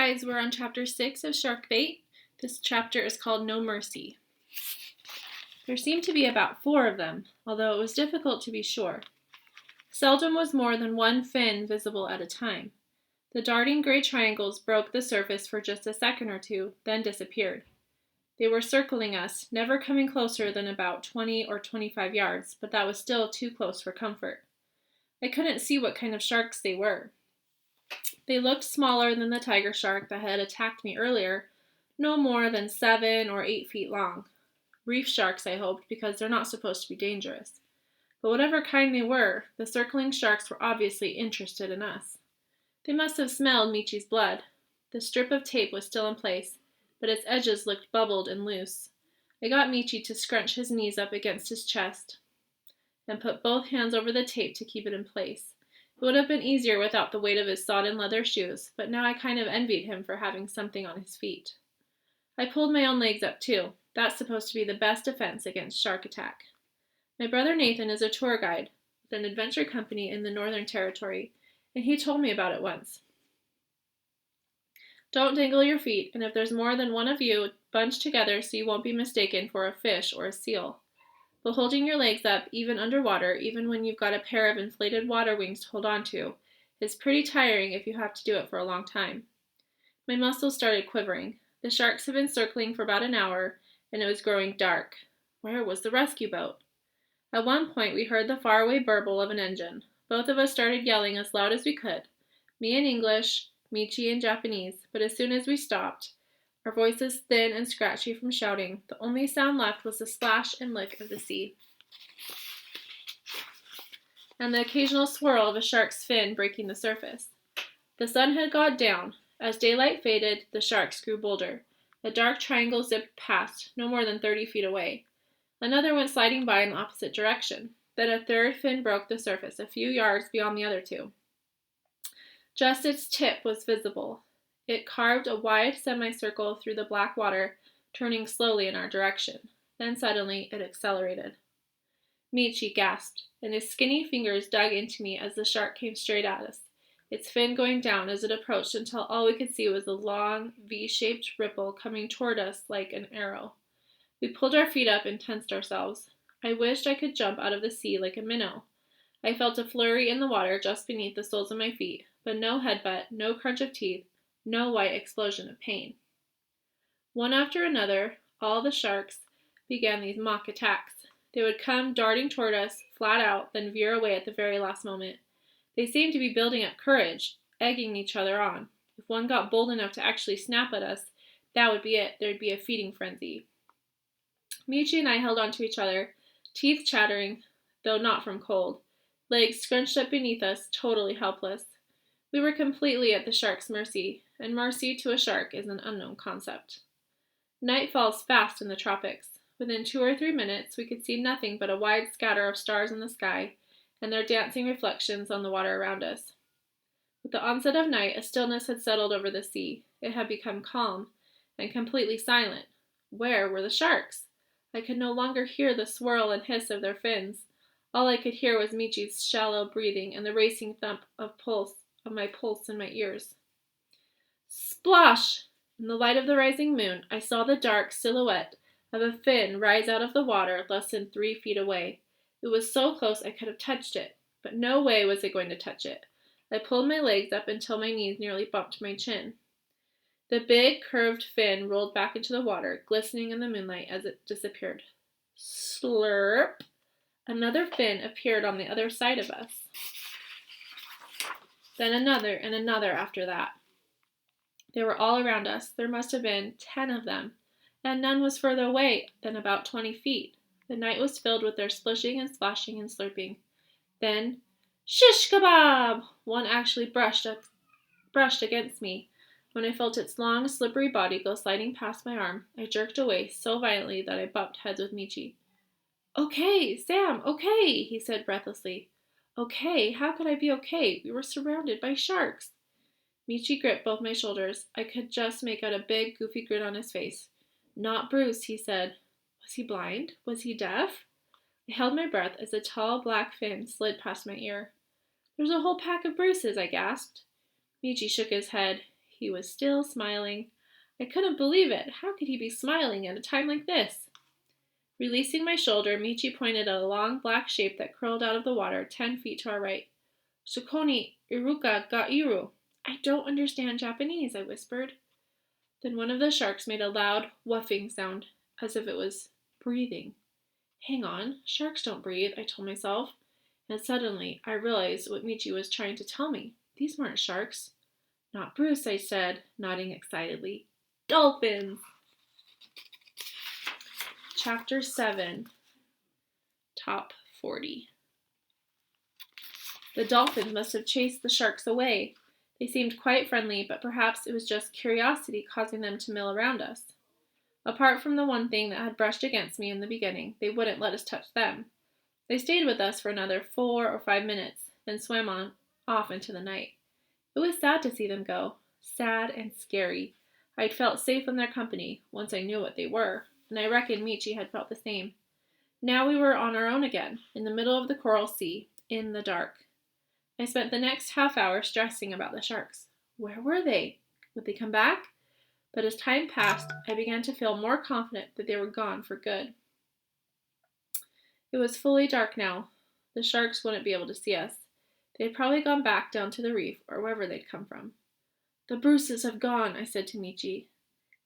guys, we're on chapter 6 of Shark Bait. This chapter is called No Mercy. There seemed to be about 4 of them, although it was difficult to be sure. Seldom was more than one fin visible at a time. The darting gray triangles broke the surface for just a second or two, then disappeared. They were circling us, never coming closer than about 20 or 25 yards, but that was still too close for comfort. I couldn't see what kind of sharks they were. They looked smaller than the tiger shark that had attacked me earlier, no more than 7 or 8 feet long. Reef sharks, I hoped, because they're not supposed to be dangerous. But whatever kind they were, the circling sharks were obviously interested in us. They must have smelled Michi's blood. The strip of tape was still in place, but its edges looked bubbled and loose. I got Michi to scrunch his knees up against his chest and put both hands over the tape to keep it in place. It would have been easier without the weight of his sodden leather shoes, but now I kind of envied him for having something on his feet. I pulled my own legs up too. That's supposed to be the best defense against shark attack. My brother Nathan is a tour guide with an adventure company in the Northern Territory, and he told me about it once. Don't dangle your feet, and if there's more than one of you, bunch together so you won't be mistaken for a fish or a seal. But holding your legs up, even underwater, even when you've got a pair of inflated water wings to hold on to, is pretty tiring if you have to do it for a long time. My muscles started quivering. The sharks had been circling for about an hour, and it was growing dark. Where was the rescue boat? At one point, we heard the faraway burble of an engine. Both of us started yelling as loud as we could, me in English, Michi in Japanese, but as soon as we stopped, our voices thin and scratchy from shouting, the only sound left was the splash and lick of the sea, and the occasional swirl of a shark's fin breaking the surface. The sun had gone down. As daylight faded, the sharks grew bolder. A dark triangle zipped past, no more than 30 feet away. Another went sliding by in the opposite direction. Then a third fin broke the surface, a few yards beyond the other 2. Just its tip was visible. It carved a wide semicircle through the black water, turning slowly in our direction. Then suddenly it accelerated. Michi gasped, and his skinny fingers dug into me as the shark came straight at us, its fin going down as it approached until all we could see was a long, V-shaped ripple coming toward us like an arrow. We pulled our feet up and tensed ourselves. I wished I could jump out of the sea like a minnow. I felt a flurry in the water just beneath the soles of my feet, but no headbutt, no crunch of teeth, no white explosion of pain. One after another, all the sharks began these mock attacks. They would come darting toward us, flat out, then veer away at the very last moment. They seemed to be building up courage, egging each other on. If one got bold enough to actually snap at us, that would be it. There'd be a feeding frenzy. Michi and I held on to each other, teeth chattering, though not from cold, legs scrunched up beneath us, totally helpless. We were completely at the shark's mercy, and mercy to a shark is an unknown concept. Night falls fast in the tropics. Within 2 or 3 minutes, we could see nothing but a wide scatter of stars in the sky, and their dancing reflections on the water around us. With the onset of night, a stillness had settled over the sea. It had become calm and completely silent. Where were the sharks? I could no longer hear the swirl and hiss of their fins. All I could hear was Michi's shallow breathing and the racing thump of my pulse in my ears. Splosh! In the light of the rising moon, I saw the dark silhouette of a fin rise out of the water less than 3 feet away. It was so close I could have touched it, but no way was I going to touch it. I pulled my legs up until my knees nearly bumped my chin. The big, curved fin rolled back into the water, glistening in the moonlight as it disappeared. Slurp! Another fin appeared on the other side of us. Then another and another after that. They were all around us. There must have been 10 of them, and none was further away than about 20 feet. The night was filled with their splishing and splashing and slurping. Then, shish kebab! One actually brushed against me. When I felt its long, slippery body go sliding past my arm, I jerked away so violently that I bumped heads with Michi. Okay, Sam, okay, he said breathlessly. Okay? How could I be okay? We were surrounded by sharks. Michi gripped both my shoulders. I could just make out a big, goofy grin on his face. Not Bruce, he said. Was he blind? Was he deaf? I held my breath as a tall black fin slid past my ear. There's a whole pack of Bruces, I gasped. Michi shook his head. He was still smiling. I couldn't believe it. How could he be smiling at a time like this? Releasing my shoulder, Michi pointed at a long black shape that curled out of the water 10 feet to our right. Sukoni iruka ga iru. I don't understand Japanese, I whispered. Then one of the sharks made a loud whuffing sound, as if it was breathing. Hang on, sharks don't breathe, I told myself. And suddenly I realized what Michi was trying to tell me. These weren't sharks. Not Bruce, I said, nodding excitedly. Dolphins! Chapter 7, Top 40. The dolphins must have chased the sharks away. They seemed quite friendly, but perhaps it was just curiosity causing them to mill around us. Apart from the one thing that had brushed against me in the beginning, they wouldn't let us touch them. They stayed with us for another 4 or 5 minutes, then swam off into the night. It was sad to see them go. Sad and scary. I'd felt safe in their company, once I knew what they were, and I reckon Michi had felt the same. Now we were on our own again, in the middle of the coral sea, in the dark. I spent the next half hour stressing about the sharks. Where were they? Would they come back? But as time passed, I began to feel more confident that they were gone for good. It was fully dark now. The sharks wouldn't be able to see us. They had probably gone back down to the reef or wherever they'd come from. The Bruces have gone, I said to Michi.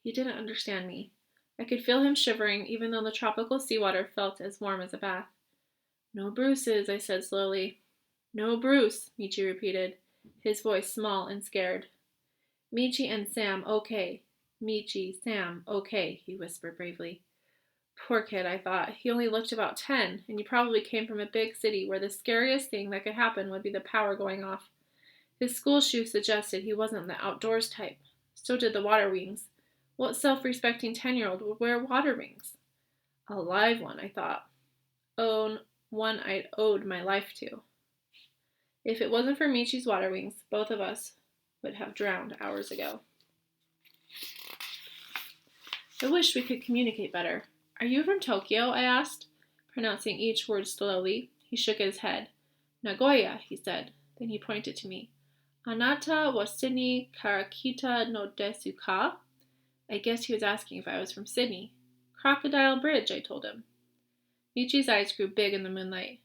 He didn't understand me. I could feel him shivering even though the tropical seawater felt as warm as a bath. No Bruces, I said slowly. No Bruce, Michi repeated, his voice small and scared. Michi and Sam, okay. Michi, Sam, okay, he whispered bravely. Poor kid, I thought. He only looked about 10, and he probably came from a big city where the scariest thing that could happen would be the power going off. His school shoes suggested he wasn't the outdoors type. So did the water wings. What self-respecting 10-year-old would wear water wings? A live one, I thought. One I'd owed my life to. If it wasn't for Michi's water wings, both of us would have drowned hours ago. I wish we could communicate better. Are you from Tokyo? I asked, pronouncing each word slowly. He shook his head. Nagoya, he said. Then he pointed to me. Anata wa Sydney karakita no desu ka? I guess he was asking if I was from Sydney. Crocodile Bridge, I told him. Michi's eyes grew big in the moonlight.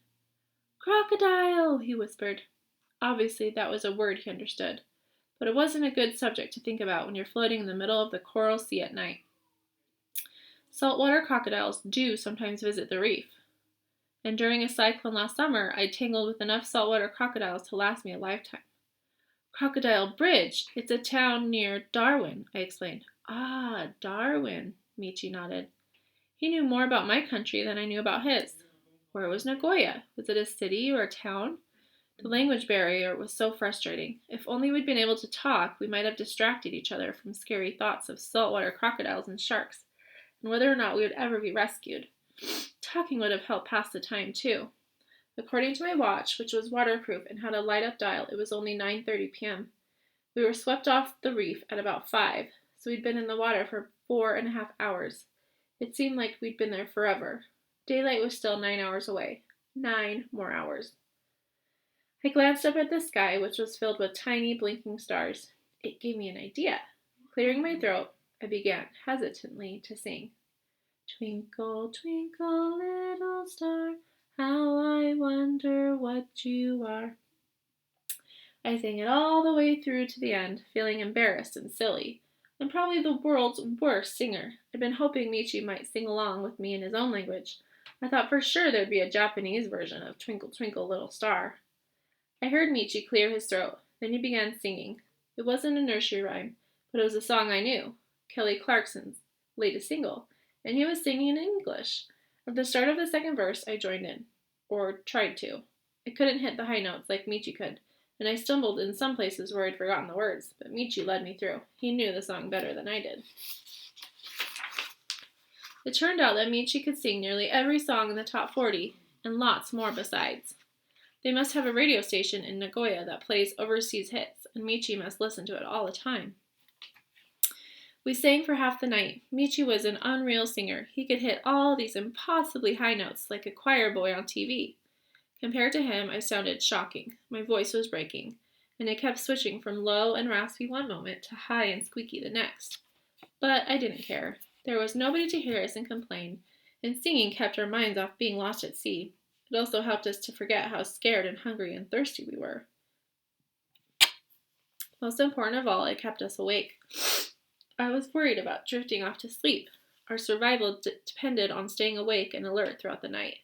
Crocodile, he whispered. Obviously, that was a word he understood, but it wasn't a good subject to think about when you're floating in the middle of the coral sea at night. Saltwater crocodiles do sometimes visit the reef, and during a cyclone last summer, I tangled with enough saltwater crocodiles to last me a lifetime. Crocodile Bridge, it's a town near Darwin, I explained. Ah, Darwin, Michi nodded. He knew more about my country than I knew about his. Where was Nagoya? Was it a city or a town? The language barrier was so frustrating. If only we'd been able to talk, we might have distracted each other from scary thoughts of saltwater crocodiles and sharks, and whether or not we would ever be rescued. Talking would have helped pass the time, too. According to my watch, which was waterproof and had a light-up dial, it was only 9:30 p.m. We were swept off the reef at about 5, so we'd been in the water for 4.5 hours. It seemed like we'd been there forever. Daylight was still 9 hours away. 9 more hours. I glanced up at the sky, which was filled with tiny, blinking stars. It gave me an idea. Clearing my throat, I began hesitantly to sing. Twinkle, twinkle, little star, how I wonder what you are. I sang it all the way through to the end, feeling embarrassed and silly. I'm probably the world's worst singer. I'd been hoping Michi might sing along with me in his own language. I thought for sure there'd be a Japanese version of Twinkle, Twinkle, Little Star. I heard Michi clear his throat. Then he began singing. It wasn't a nursery rhyme, but it was a song I knew, Kelly Clarkson's latest single, and he was singing in English. At the start of the second verse, I joined in, or tried to. I couldn't hit the high notes like Michi could, and I stumbled in some places where I'd forgotten the words, but Michi led me through. He knew the song better than I did. It turned out that Michi could sing nearly every song in the top 40, and lots more besides. They must have a radio station in Nagoya that plays overseas hits, and Michi must listen to it all the time. We sang for half the night. Michi was an unreal singer. He could hit all these impossibly high notes like a choir boy on TV. Compared to him, I sounded shocking. My voice was breaking. and it kept switching from low and raspy one moment to high and squeaky the next. But I didn't care. There was nobody to hear us and complain, and singing kept our minds off being lost at sea. It also helped us to forget how scared and hungry and thirsty we were. Most important of all, it kept us awake. I was worried about drifting off to sleep. Our survival depended on staying awake and alert throughout the night.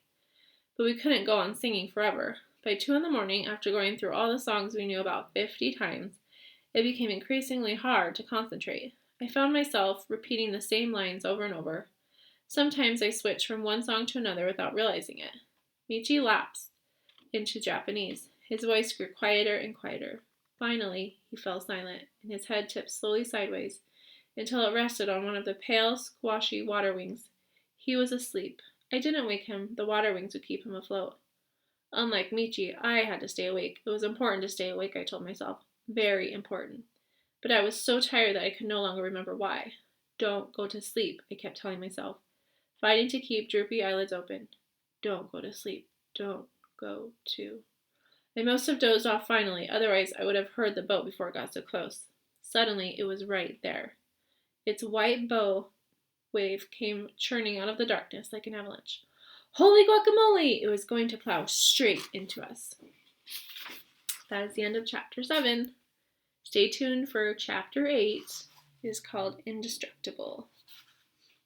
But we couldn't go on singing forever. By 2 in the morning, after going through all the songs we knew about 50 times, it became increasingly hard to concentrate. I found myself repeating the same lines over and over. Sometimes I switched from one song to another without realizing it. Michi lapsed into Japanese. His voice grew quieter and quieter. Finally, he fell silent, and his head tipped slowly sideways until it rested on one of the pale, squashy water wings. He was asleep. I didn't wake him. The water wings would keep him afloat. Unlike Michi, I had to stay awake. It was important to stay awake, I told myself. Very important. But I was so tired that I could no longer remember why. Don't go to sleep, I kept telling myself, fighting to keep droopy eyelids open. Don't go to sleep. Don't go to. I must have dozed off finally, otherwise I would have heard the boat before it got so close. Suddenly, it was right there. Its white bow wave came churning out of the darkness like an avalanche. Holy guacamole! It was going to plow straight into us. That is the end of chapter 7. Stay tuned for chapter 8. It is called Indestructible.